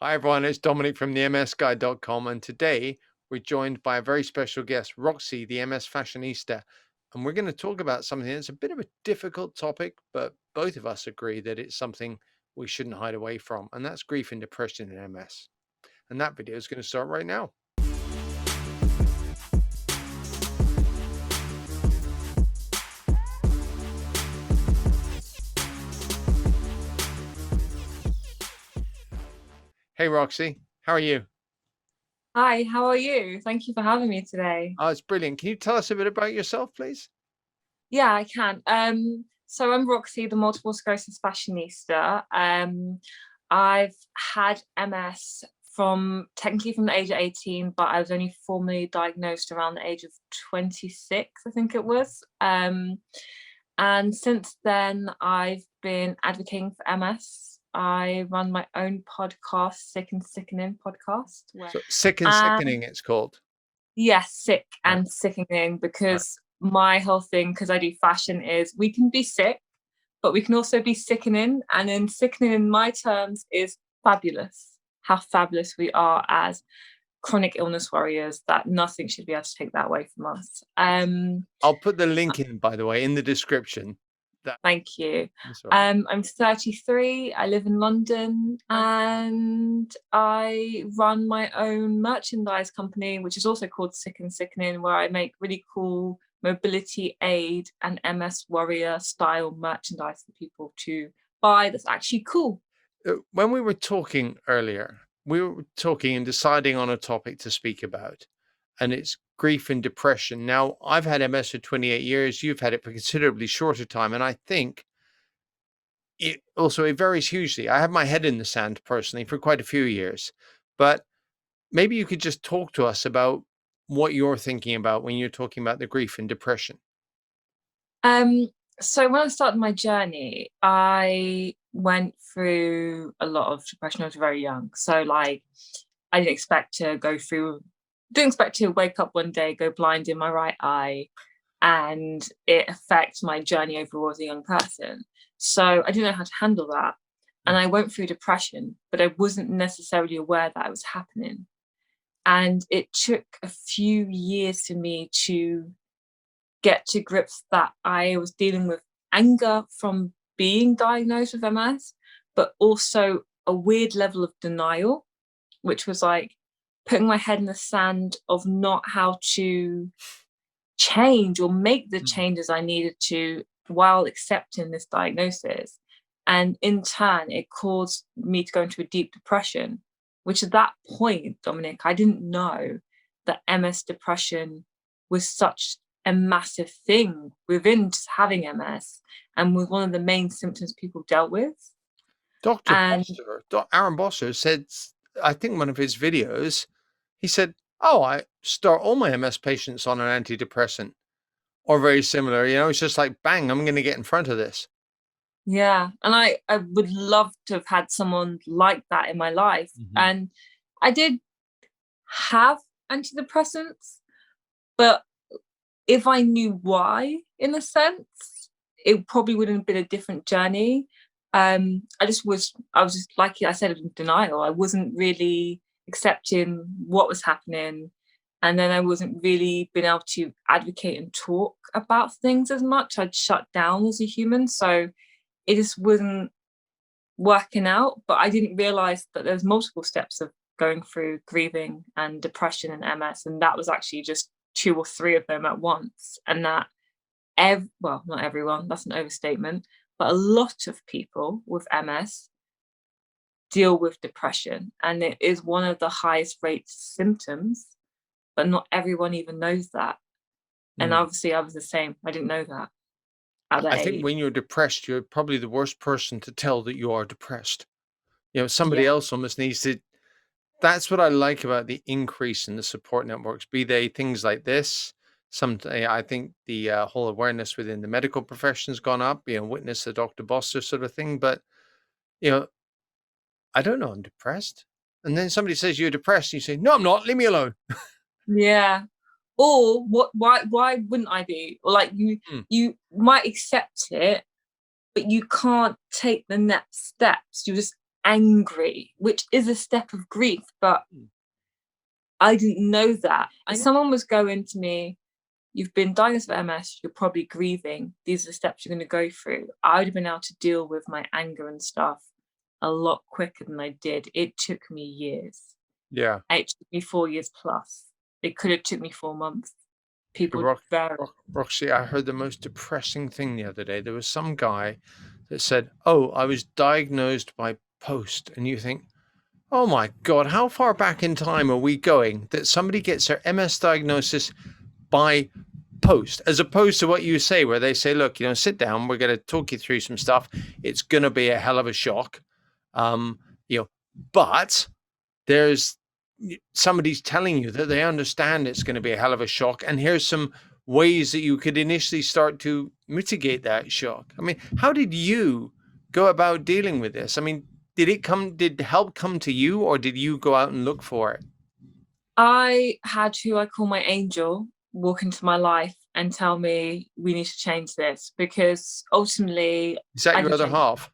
Hi everyone, it's Dominic from the msguide.com, and today we're joined by a very special guest, Roxy, the MS fashionista. And we're going to talk about something that's a bit of a difficult topic, but both of us agree that it's something we shouldn't hide away from, and that's grief and depression in MS. And that video is going to start right now. Hey Roxy, how are you? Hi, how are you? Thank you for having me today. Oh, it's brilliant. Can you tell us a bit about yourself, please? Yeah, I can. So I'm Roxy, the multiple sclerosis fashionista. I've had MS technically from the age of 18, but I was only formally diagnosed around the age of 26, I think it was. And since then, I've been advocating for MS. I run my own podcast, Sick and Sickening podcast. So, Sick and And Sickening, it's called. yes, sick Right, and sickening, right. because my whole thing, because I do fashion, is we can be sick, but we can also be sickening. And then sickening, in my terms, is fabulous. How fabulous we are as chronic illness warriors, that nothing should be able to take that away from us. I'll put the link in, by the way, in the description. Thank you. That's all right. I'm 33. I live in London, and I run my own merchandise company, which is also called Sick and Sickening, where I make really cool mobility aid and MS warrior style merchandise for people to buy that's actually cool. When we were talking earlier, we were talking and deciding on a topic to speak about, and it's grief and depression. Now, I've had MS for 28 years. You've had it for considerably shorter time, and I think it varies hugely. I have my head in the sand personally for quite a few years, but maybe you could just talk to us about what you're thinking about when you're talking about the grief and depression. Um, so when I started my journey, I went through a lot of depression. I was very young. So like I didn't expect to wake up one day, go blind in my right eye, and it affect my journey overall as a young person. So I didn't know how to handle that. And Mm. I went through depression, but I wasn't necessarily aware that it was happening. And it took a few years for me to get to grips that I was dealing with anger from being diagnosed with MS, but also a weird level of denial, which was like putting my head in the sand of not how to change or make the Mm. changes I needed to while accepting this diagnosis. And in turn, it caused me to go into a deep depression, which at that point, Dominic, I didn't know that MS depression was such a massive thing within just having MS and was one of the main symptoms people dealt with. Dr. And Bosser, Aaron Bosser said, I think one of his videos, he said, "Oh, I start all my MS patients on an antidepressant or very similar. It's just like, bang, I'm going to get in front of this." yeah, and I would love to have had someone like that in my life. Mhm. And I did have antidepressants, but if I knew why, in a sense, it probably would have been a different journey. I was just, like I said, in denial. I wasn't really accepting what was happening. And then I wasn't really being able to advocate and talk about things as much. I'd shut down as a human. So it just wasn't working out. But I didn't realize that there's multiple steps of going through grieving and depression and MS. And that was actually just two or three of them at once. And that well, not everyone, that's an overstatement, but a lot of people with MS deal with depression, and it is one of the highest rate symptoms, but not everyone even knows that. And Mm. obviously I was the same. I didn't know that at that I think age. when you're depressed, you're probably the worst person to tell that you are depressed. Somebody Yeah. else almost needs to. That's what I like about the increase in the support networks, be they things like this. I think the whole awareness within the medical profession has gone up, witness the Dr. Boster sort of thing. But, you know, I don't know, I'm depressed. And then somebody says you're depressed, and you say, "No, I'm not, leave me alone." Yeah. Or why wouldn't I be? Or like Mm. you might accept it, but you can't take the next steps. You just angry, which is a step of grief, but I didn't know that. And someone was going to me, you've been diagnosed with MS, you're probably grieving. These are the steps you're going to go through. I would have been able to deal with my anger and stuff a lot quicker than I did. It took me years. Yeah. It took me 4 years plus. It could have took me 4 months. People vary. Roxy, I heard the most depressing thing the other day. There was some guy that said, "Oh, I was diagnosed by post," and you think, "Oh my God, how far back in time are we going that somebody gets their MS diagnosis by post, as opposed to what you say, where they say, look, sit down, we're going to talk you through some stuff. It's going to be a hell of a shock. Um, but there's somebody's telling you that they understand it's going to be a hell of a shock. And here's some ways that you could initially start to mitigate that shock." I mean, how did you go about dealing with this? I mean, did help come to you, or did you go out and look for it? I had who I call my angel walk into my life and tell me we need to change this, because ultimately Is that I your can other change. half?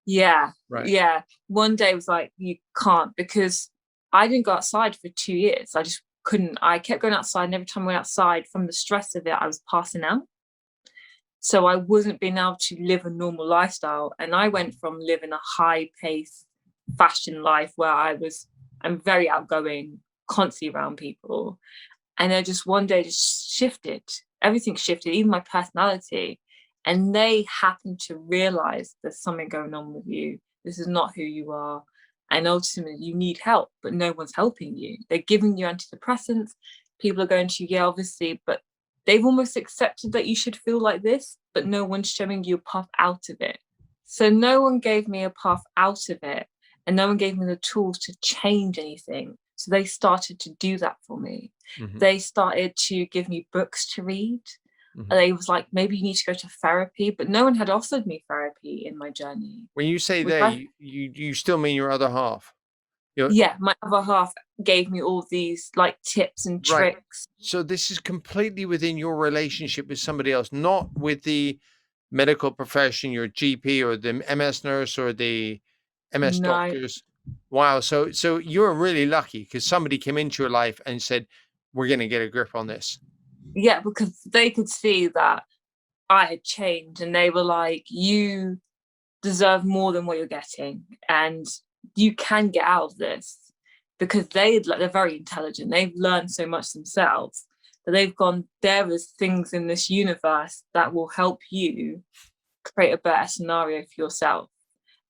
Yeah, Right. yeah. One day was like, you can't, because I didn't go outside for 2 years. I just couldn't. I kept going outside, and every time I went outside from the stress of it, I was passing out. So I wasn't being able to live a normal lifestyle. And I went from living a high pace fashion life where I'm very outgoing, constantly around people. And then just one day just shifted. Everything shifted, even my personality. And they happened to realize there's something going on with you. This is not who you are. And ultimately, you need help, but no one's helping you. They're giving you antidepressants. People are going to, yeah, obviously, but they've almost accepted that you should feel like this, but no one's showing you a path out of it. So no one gave me a path out of it, and no one gave me the tools to change anything. So they started to do that for me. Mm-hmm. They started to give me books to read. Mm-hmm. They was like, maybe you need to go to therapy, but no one had offered me therapy in my journey. When you say they, you still mean your other half? Yeah, my other half gave me all these like tips and Right. tricks. So this is completely within your relationship with somebody else, not with the medical profession, your GP or the MS nurse or the MS No, doctors. Wow. So you're really lucky because somebody came into your life and said, "We're going to get a grip on this." yeah, because they could see that I had changed, and they were like, you deserve more than what you're getting, and you can get out of this, because they're very intelligent. They've learned so much themselves that they've gone, there is things in this universe that will help you create a better scenario for yourself.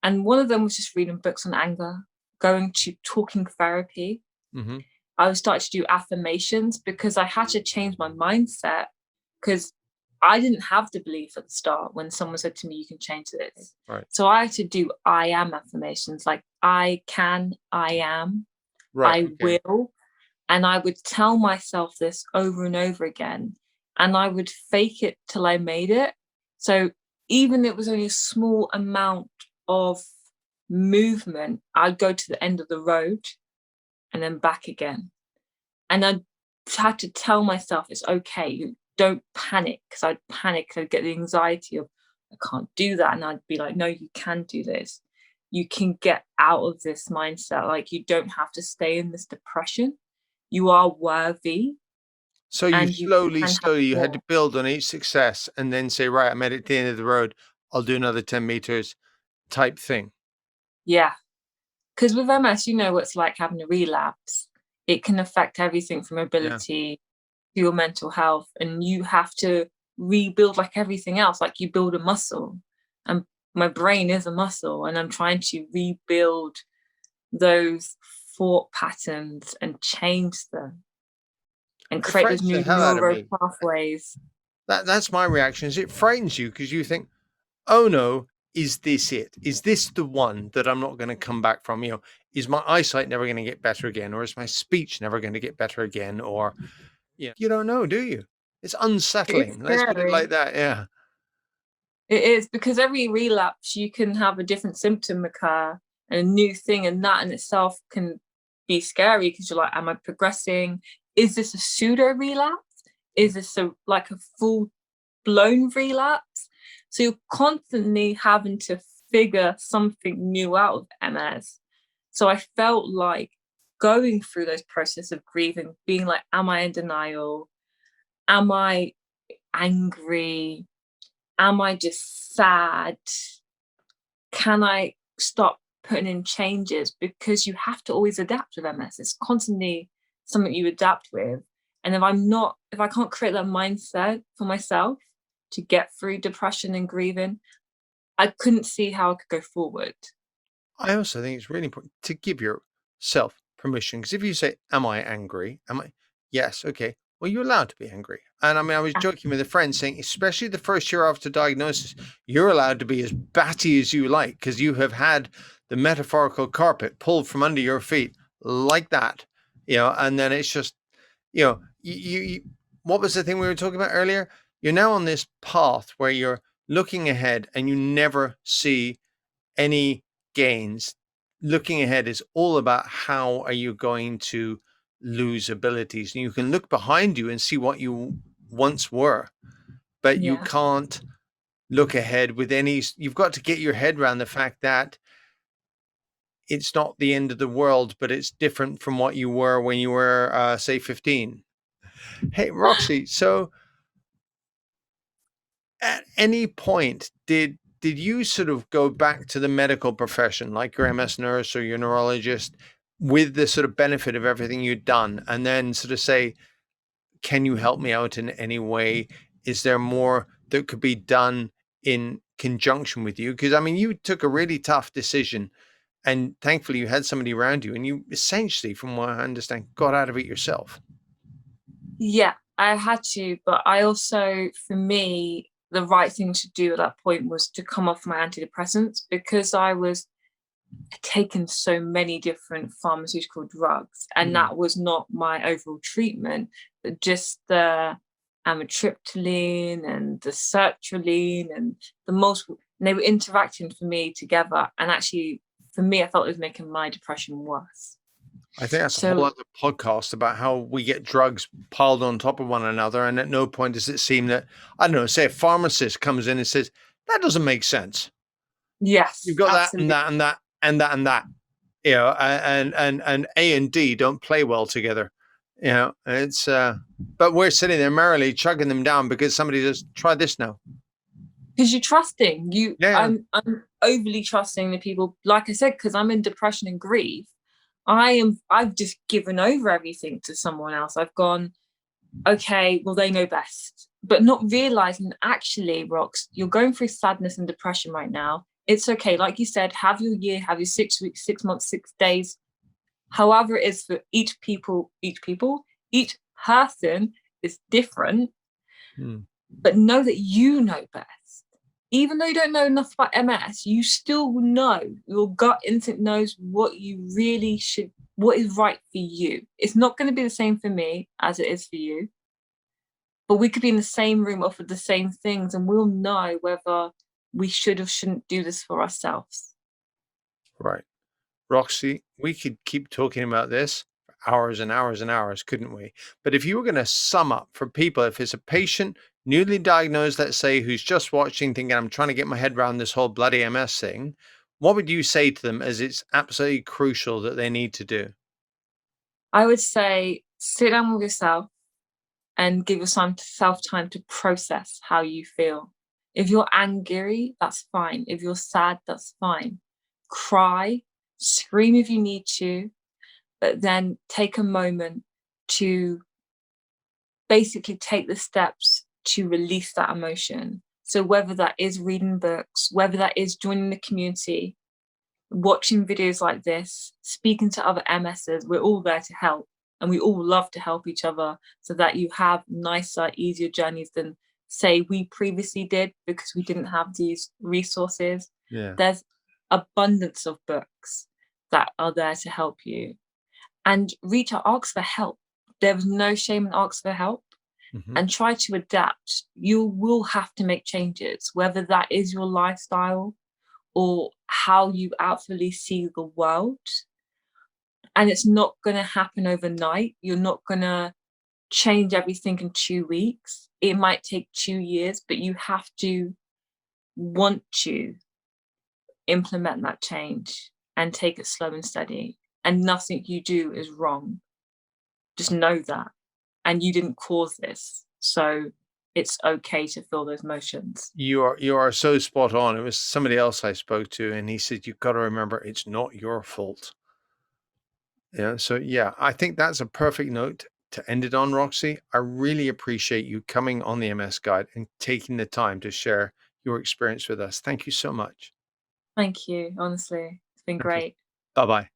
And one of them was just reading books on anger, going to talking therapy. Mm-hmm. I was starting to do affirmations because I had to change my mindset, because I didn't have the belief at the start when someone said to me, you can change this. Right. So I had to do I am affirmations, like I can, I am, Right. I Okay. will. And I would tell myself this over and over again. And I would fake it till I made it. So even if it was only a small amount of movement, I'd go to the end of the road and then back again. And I had to tell myself it's okay. You don't panic, because I'd panic. I'd get the anxiety of I can't do that, and I'd be like, no, you can do this. You can get out of this mindset. Like, you don't have to stay in this depression. You are worthy, So you and you slowly, can have slowly, you had to more. build on each success and then say, right, I'm at the end of the road. I'll do another 10 meters type thing. Yeah, because with MS, you know what it's like having a relapse. It can affect everything from Yeah. ability to your mental health, and you have to rebuild like everything else, like you build a muscle. And my brain is a muscle, and I'm trying to rebuild those thought patterns and change them and It create those frightens the new hell out of neuro me. pathways. That's my reaction. Is it frightens you because you think, oh no, is this it? Is this the one that I'm not going to come back from? Is my eyesight never going to get better again? Or is my speech never going to get better again? Or, you don't know, do you? It's It's unsettling. Let's put it like scary. that. Yeah. It is, because every relapse you can have a different symptom occur and a new thing, and that in itself can be scary, because you're like, am I progressing? Is this a pseudo relapse? Is this like a full blown relapse? So you're constantly having to figure something new out of MS. So I felt like going through those process of grieving, being like, am I in denial? Am I angry? Am I just sad? Can I stop putting in changes? Because you have to always adapt with MS. It's constantly something you adapt with. And if I can't create that mindset for myself to get through depression and grieving, I couldn't see how I could go forward. I also think it's really important to give yourself permission, because if you say, "Am I angry? Am I?" Yes, okay. Well, you're allowed to be angry. And I mean, I was joking with a friend saying, especially the first year after diagnosis, you're allowed to be as batty as you like because you have had the metaphorical carpet pulled from under your feet like that, and then it's just, what was the thing we were talking about earlier? You're now on this path where you're looking ahead and you never see any gains. Looking ahead is all about how are you going to lose abilities. And you can look behind you and see what you once were, but you Yeah. can't look ahead with any. You've got to get your head around the fact that it's not the end of the world, but it's different from what you were when you were, say, 15. Hey, Roxy, so at any point did you sort of go back to the medical profession, like your MS nurse or your neurologist, with the sort of benefit of everything you'd done, and then sort of say, can you help me out in any way? Is there more that could be done in conjunction with you? Because I mean, you took a really tough decision, and thankfully you had somebody around you, and you essentially, from what I understand, got out of it yourself. Yeah, I had to, but I also, for me, the right thing to do at that point was to come off my antidepressants because I was taking so many different pharmaceutical drugs, and Mm. that was not my overall treatment, but just the amitriptyline and the sertraline and the multiple, and they were interacting for me together. And actually, for me, I felt it was making my depression worse. I think that's a whole So other podcast about how we get drugs piled on top of one another. And at no point does it seem that, I don't know, say a pharmacist comes in and says, that doesn't make sense. You've yes, got that and absolutely. that and that and that and that, and A and D don't play well together. It's, but we're sitting there merrily chugging them down because somebody just try this now. Because you're trusting you, Yeah. I'm overly trusting the people, like I said, because I'm in depression and grief. I've just given over everything to someone else. I've gone, okay, well, they know best, but not realizing actually, Rox, you're going through sadness and depression right now. It's okay, like you said, have your year, have your 6 weeks, 6 months, 6 days, however it is for each person is different. Hmm. But know that you know best. Even though you don't know enough about MS, you still know, your gut instinct knows what you really should, what is right for you. It's not going to be the same for me as it is for you, but we could be in the same room offered the same things and we'll know whether we should or shouldn't do this for ourselves. Right. Roxy, we could keep talking about this for hours and hours and hours, couldn't we? But if you were going to sum up for people, if it's a patient newly diagnosed, let's say, who's just watching, thinking, I'm trying to get my head around this whole bloody MS thing, what would you say to them as it's absolutely crucial that they need to do? I would say sit down with yourself and give yourself time to process how you feel. If you're angry, that's fine. If you're sad, that's fine. Cry, scream if you need to, but then take a moment to basically take the steps to release that emotion. So, whether that is reading books, whether that is joining the community, watching videos like this, speaking to other MSs, we're all there to help. And we all love to help each other so that you have nicer, easier journeys than, say, we previously did because we didn't have these resources. Yeah. There's abundance of books that are there to help you. And reach out, ask for help. There's no shame in ask for help Hmm. and try to adapt. You will have to make changes, whether that is your lifestyle or how you outwardly see the world. And it's not going to happen overnight. You're not going to change everything in 2 weeks. It might take 2 years, but you have to want to implement that change and take it slow and steady. And nothing you do is wrong. Just know that. And you didn't cause this. So it's okay to feel those emotions. You are so spot on. It was somebody else I spoke to, and he said, "You've got to remember, it's not your fault." Yeah. So yeah, I think that's a perfect note to end it on, Roxy. I really appreciate you coming on the MS Guide and taking the time to share your experience with us. Thank you so much. Thank you. Honestly, it's been My pleasure. great. Bye bye.